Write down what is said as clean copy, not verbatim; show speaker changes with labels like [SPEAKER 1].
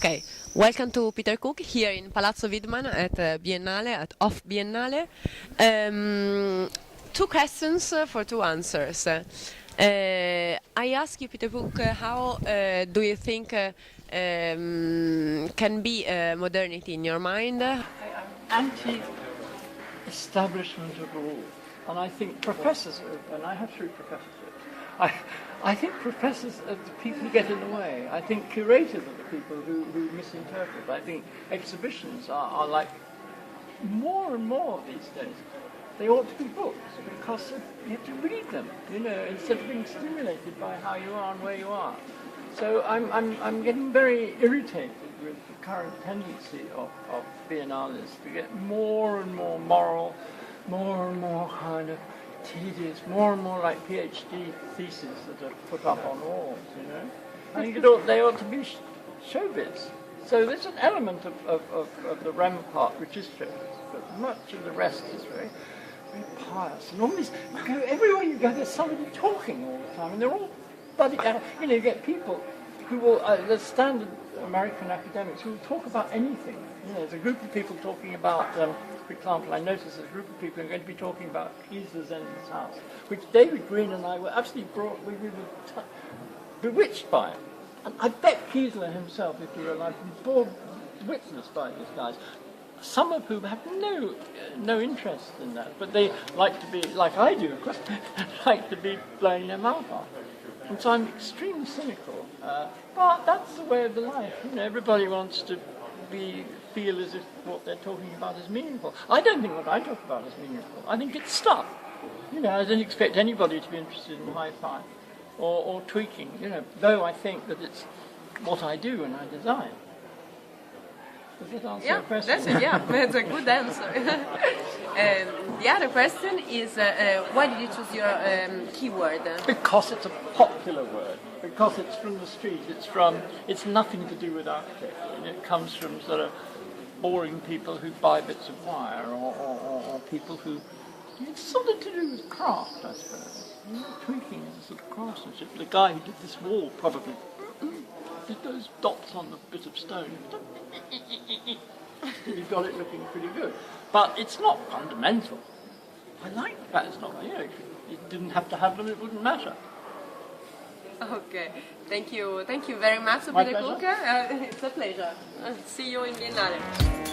[SPEAKER 1] Okay, welcome to Peter Cook here in Palazzo Widmann at Biennale, at Off Biennale. Two questions for two answers. I ask you, Peter Cook, how do you think can be modernity in your mind?
[SPEAKER 2] I'm anti-establishment of rules, and I think professors, and I have 3 professors, I think professors are the people who get in the way. I think curators are the people who misinterpret. I think exhibitions are like more and more these days. They ought to be books because you have to read them, you know, instead of being stimulated by how you are and where you are. So I'm getting very irritated with the current tendency of biennales to get more and more moral, more and more kind of tedious, more and more like PhD theses that are put up on walls, you know. I think they ought to be showbiz. So there's an element of the REM part which is showbiz, but much of the rest is very pious. And all these, everywhere you go, there's somebody talking all the time, and they're all bloody, you know, you get people who will, the standard American academics who will talk about anything. You know, there's a group of people talking about, for example, I noticed there's a group of people who are going to be talking about Kiesler's Endless House, which David Green and I were absolutely we were bewitched by it. And I bet Kiesler himself, if he were alive, would be bored witless by these guys. Some of whom have no interest in that, but they like to be, like I do, of course, like to be blowing their mouth off. And so I'm extremely cynical. But that's the way of the life. You know, everybody wants to feel as if what they're talking about is meaningful. I don't think what I talk about is meaningful. I think it's stuff. You know, I don't expect anybody to be interested in hi-fi or tweaking, you know, though I think that it's what I do and I design. Does that answer your question?
[SPEAKER 1] That's it, yeah, that's a good answer. The other question is, why did you choose your keyword?
[SPEAKER 2] Because it's a popular word. Because it's from the street. It's nothing to do with architecture. And it comes from sort of boring people who buy bits of wire, or people who. It's something to do with craft, I suppose. You know, tweaking is a sort of craftsmanship. The guy who did this wall probably did those dots on the bit of stone. He got it looking pretty good. But it's not fundamental. I like the fact it's not, you know, if it didn't have to have them, it wouldn't matter.
[SPEAKER 1] Okay, thank you very much, Peter Cook. It's a pleasure. See you in Biennale.